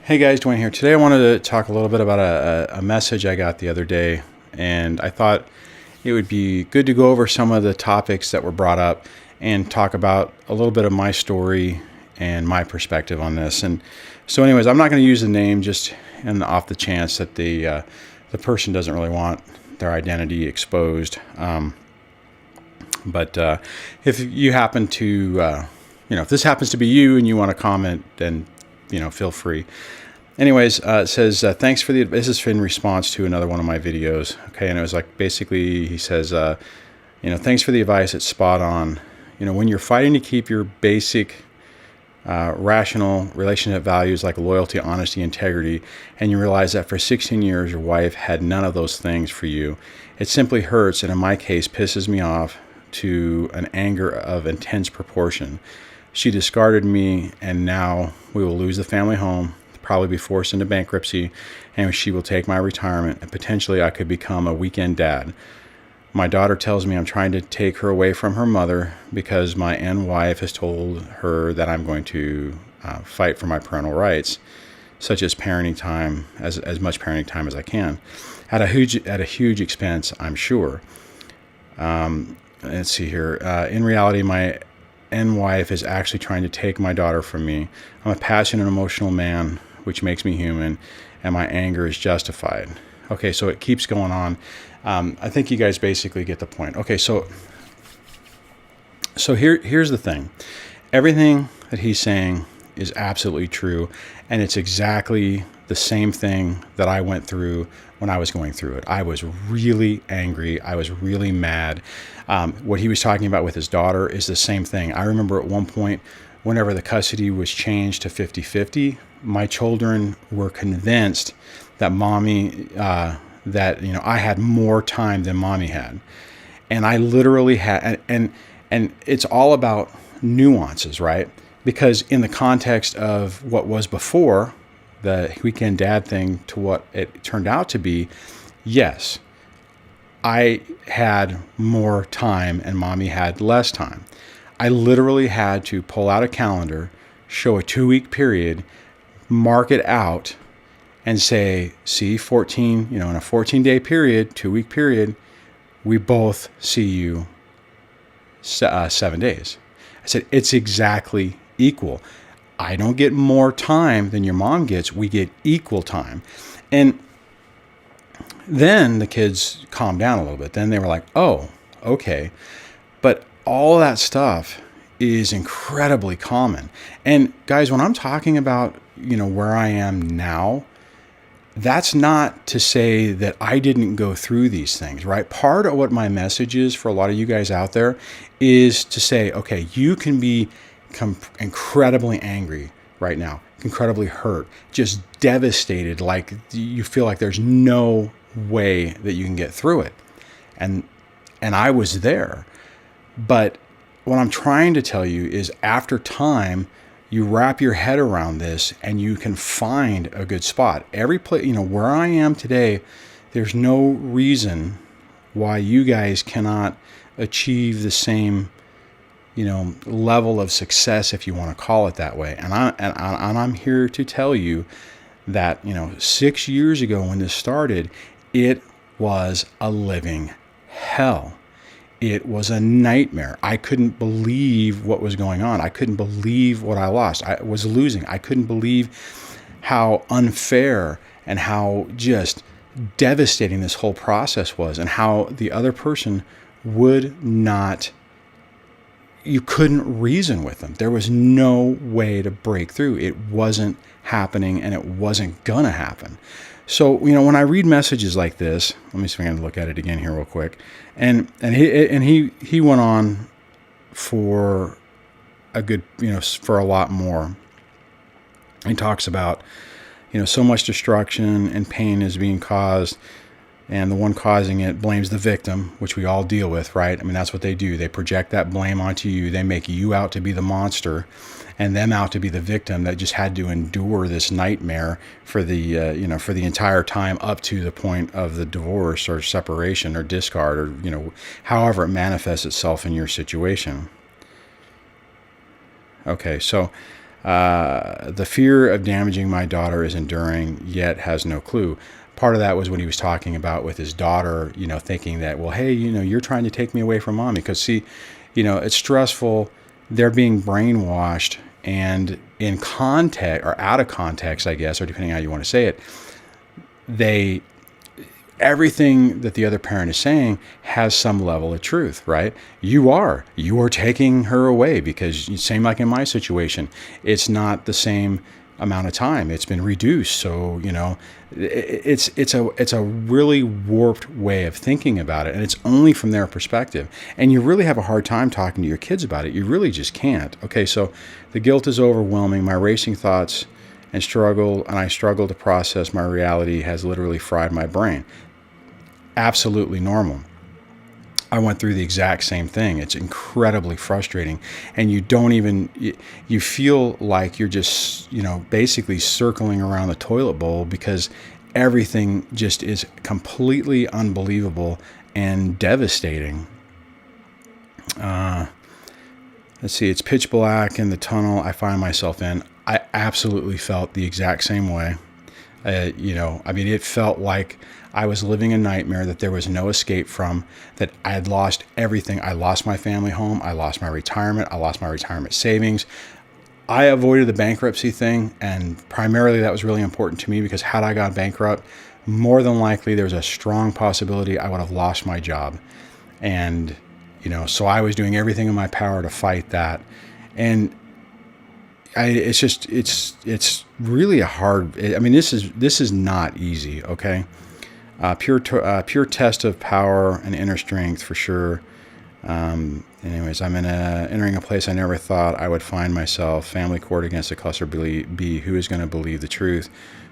Hey guys, Dwayne here. Today I wanted to talk a little bit about a message I got the other day, and I thought it would be good to go over some of the topics that were brought up and talk about a little bit of my story and my perspective on this. And so, anyways, I'm not going to use the name just off the chance that the person doesn't really want their identity exposed. But if you happen to, if this happens to be you and you want to comment, then feel free. Anyways, it says, thanks for this is in response to another one of my videos. Okay. And it was like, basically he says, thanks for the advice. It's spot on. When you're fighting to keep your basic, rational relationship values like loyalty, honesty, integrity, and you realize that for 16 years, your wife had none of those things for you, it simply hurts. And in my case, pisses me off to an anger of intense proportion. She discarded me, and now we will lose the family home, probably be forced into bankruptcy, and she will take my retirement, and potentially I could become a weekend dad. My daughter tells me I'm trying to take her away from her mother because my wife has told her that I'm going to fight for my parental rights, such as parenting time, as much parenting time as I can, at a huge expense, I'm sure. Let's see here. In reality, my wife is actually trying to take my daughter from me. I'm a passionate, emotional man, which makes me human, and my anger is justified. Okay, so it keeps going on. I think you guys basically get the point. Okay, so here's the thing. Everything that he's saying is absolutely true, and it's exactly the same thing that I went through when I was going through it. I was really angry. I was really mad. What he was talking about with his daughter is the same thing. I remember at one point, whenever the custody was changed to 50-50, my children were convinced that I had more time than mommy had. And I literally had, and it's all about nuances, right? Because in the context of what was before the weekend dad thing to what it turned out to be, yes, I had more time and mommy had less time. I literally had to pull out a calendar, show a 2-week period, mark it out, and say, see, 14, in a 14-day period, 2-week period, we both see you 7 days. I said, it's exactly equal. I don't get more time than your mom gets. We get equal time. And then the kids calmed down a little bit. Then they were like, oh, okay. But all that stuff is incredibly common. And guys, when I'm talking about, where I am now, that's not to say that I didn't go through these things, right? Part of what my message is for a lot of you guys out there is to say, okay, you can be incredibly angry right now, incredibly hurt, just devastated, like you feel like there's no way that you can get through it. And I was there. But what I'm trying to tell you is after time, you wrap your head around this and you can find a good spot. Every place, where I am today, there's no reason why you guys cannot achieve the same, level of success, if you want to call it that way. And I'm here to tell you that, 6 years ago when this started, it was a living hell. It was a nightmare. I couldn't believe what was going on. I couldn't believe what I lost. I was losing. I couldn't believe how unfair and how just devastating this whole process was, and how the other person would not, you couldn't reason with them. There was no way to break through. It wasn't happening, and it wasn't gonna happen. So, when I read messages like this, let me see if I can look at it again here real quick. And he went on for a good, for a lot more. He talks about, so much destruction and pain is being caused, and the one causing it blames the victim, which we all deal with, right? I mean, that's what they do. They project that blame onto you. They make you out to be the monster and them out to be the victim that just had to endure this nightmare for the, for the entire time up to the point of the divorce or separation or discard, or, however it manifests itself in your situation. Okay, so The fear of damaging my daughter is enduring, yet has no clue. Part of that was when he was talking about with his daughter, thinking that, well, hey, you're trying to take me away from mommy. Because see, it's stressful. They're being brainwashed, and in context or out of context, I guess, or depending on how you want to say it, everything that the other parent is saying has some level of truth, right? You are taking her away because, same like in my situation, it's not the same amount of time. It's been reduced. So, it's a really warped way of thinking about it. And it's only from their perspective. And you really have a hard time talking to your kids about it. You really just can't. Okay, so the guilt is overwhelming. My racing thoughts and I struggle to process my reality has literally fried my brain. Absolutely normal. I went through the exact same thing. It's incredibly frustrating. And you feel like you're just, basically circling around the toilet bowl because everything just is completely unbelievable and devastating. Let's see, it's pitch black in the tunnel I find myself in. I absolutely felt the exact same way. It felt like I was living a nightmare that there was no escape from, that I had lost everything. I lost my family home. I lost my retirement. I lost my retirement savings. I avoided the bankruptcy thing, and primarily that was really important to me because had I gone bankrupt, more than likely there's a strong possibility I would have lost my job. And, so I was doing everything in my power to fight that. And it's really a hard, this is not easy. Okay. Pure test of power and inner strength for sure. Anyways, I'm entering a place I never thought I would find myself. Family court against the cluster B. Who is going to believe the truth?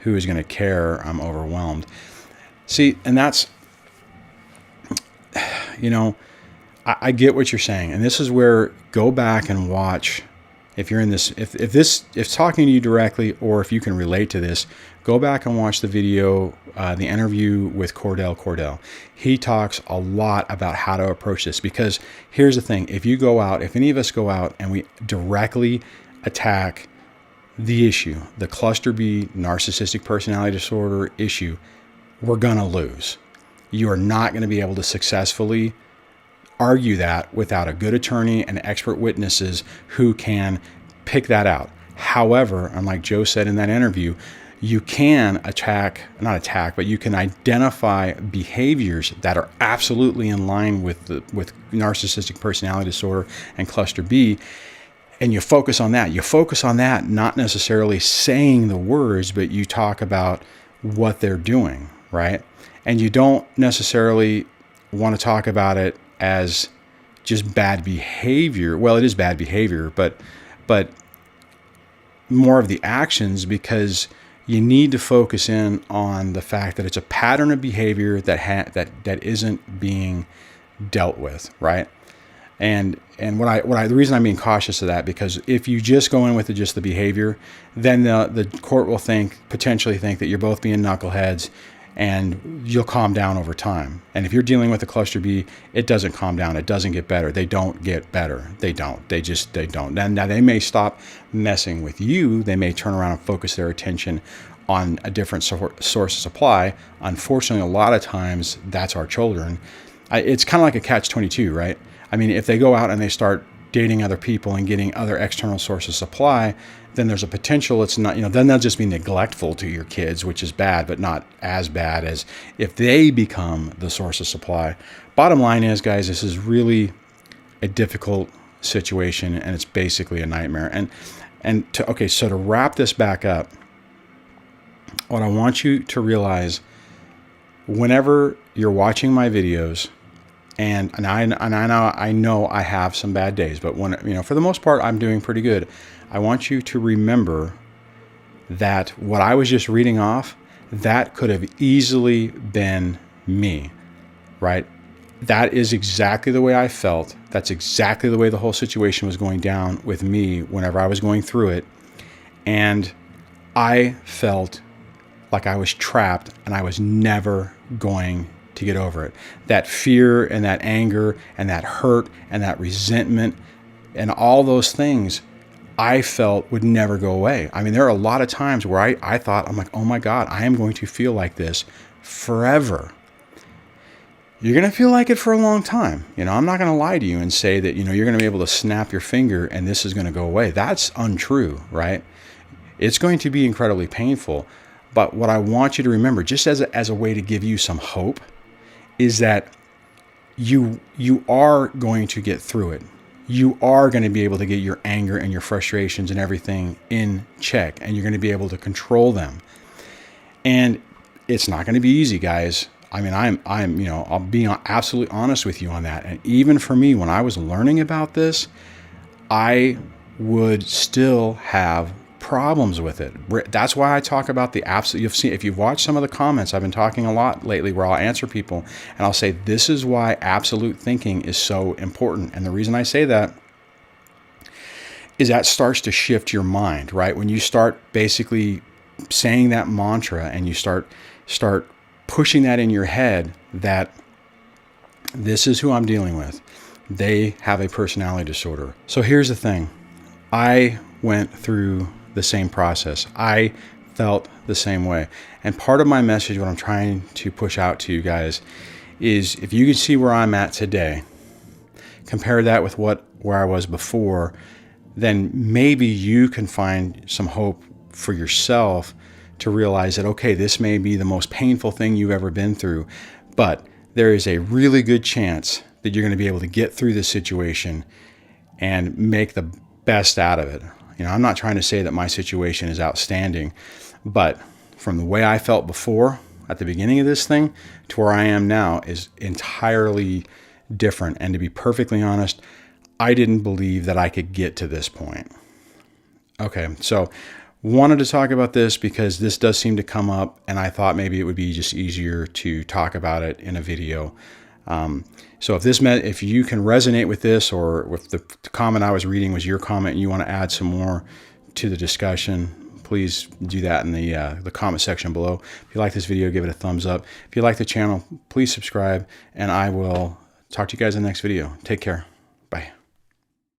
Who is going to care? I'm overwhelmed. See, and that's, I get what you're saying. And this is where go back and watch. If you're in this, if talking to you directly, or if you can relate to this, go back and watch the video, the interview with Cordell. He talks a lot about how to approach this, because here's the thing. If any of us go out and we directly attack the issue, the cluster B narcissistic personality disorder issue, we're going to lose. You are not going to be able to successfully argue that without a good attorney and expert witnesses who can pick that out. However, unlike Joe said in that interview, you can you can identify behaviors that are absolutely in line with narcissistic personality disorder and cluster B, and you focus on that. You focus on that, not necessarily saying the words, but you talk about what they're doing, right? And you don't necessarily want to talk about it as just bad behavior. Well, it is bad behavior, but more of the actions, because you need to focus in on the fact that it's a pattern of behavior that isn't being dealt with, right? And the reason I'm being cautious of that, because if you just go in with just the behavior, then the court will potentially think that you're both being knuckleheads, and you'll calm down over time. And if you're dealing with a cluster B, it doesn't calm down. It doesn't get better. They don't get better. They don't. They don't. Now they may stop messing with you. They may turn around and focus their attention on a different source of supply. Unfortunately, a lot of times that's our children. It's kind of like a catch-22, right? If they go out and they start dating other people and getting other external sources of supply, then there's a potential it's not, then they'll just be neglectful to your kids, which is bad, but not as bad as if they become the source of supply. Bottom line is, guys, this is really a difficult situation, and it's basically a nightmare. So to wrap this back up, what I want you to realize, whenever you're watching my videos, and I know I have some bad days, but for the most part, I'm doing pretty good. I want you to remember that what I was just reading off, that could have easily been me, right? That is exactly the way I felt. That's exactly the way the whole situation was going down with me whenever I was going through it. And I felt like I was trapped and I was never going to get over it. That fear and that anger and that hurt and that resentment and all those things I felt would never go away. I mean, there are a lot of times where I thought, I'm like, oh my God, I am going to feel like this forever. You're going to feel like it for a long time. I'm not going to lie to you and say that, you're going to be able to snap your finger and this is going to go away. That's untrue, right? It's going to be incredibly painful. But what I want you to remember, just as a way to give you some hope, is that you are going to get through it. You are going to be able to get your anger and your frustrations and everything in check, and you're going to be able to control them. And it's not going to be easy, guys. I mean, I'll be absolutely honest with you on that. And even for me, when I was learning about this, I would still have problems with it. That's why I talk about the absolute. If you've watched some of the comments, I've been talking a lot lately where I'll answer people and I'll say, this is why absolute thinking is so important. And the reason I say that is that starts to shift your mind, right? When you start basically saying that mantra and you start pushing that in your head that this is who I'm dealing with. They have a personality disorder. So here's the thing. I went through the same process. I felt the same way. And part of my message, what I'm trying to push out to you guys, is if you can see where I'm at today, compare that with where I was before, then maybe you can find some hope for yourself to realize that, okay, this may be the most painful thing you've ever been through, but there is a really good chance that you're going to be able to get through this situation and make the best out of it. I'm not trying to say that my situation is outstanding, but from the way I felt before at the beginning of this thing to where I am now is entirely different. And to be perfectly honest, I didn't believe that I could get to this point. Okay, so wanted to talk about this because this does seem to come up, and I thought maybe it would be just easier to talk about it in a video. So if you can resonate with this, or if the comment I was reading was your comment and you want to add some more to the discussion, please do that in the comment section below. If you like this video, give it a thumbs up. If you like the channel, please subscribe, and I will talk to you guys in the next video. Take care. Bye.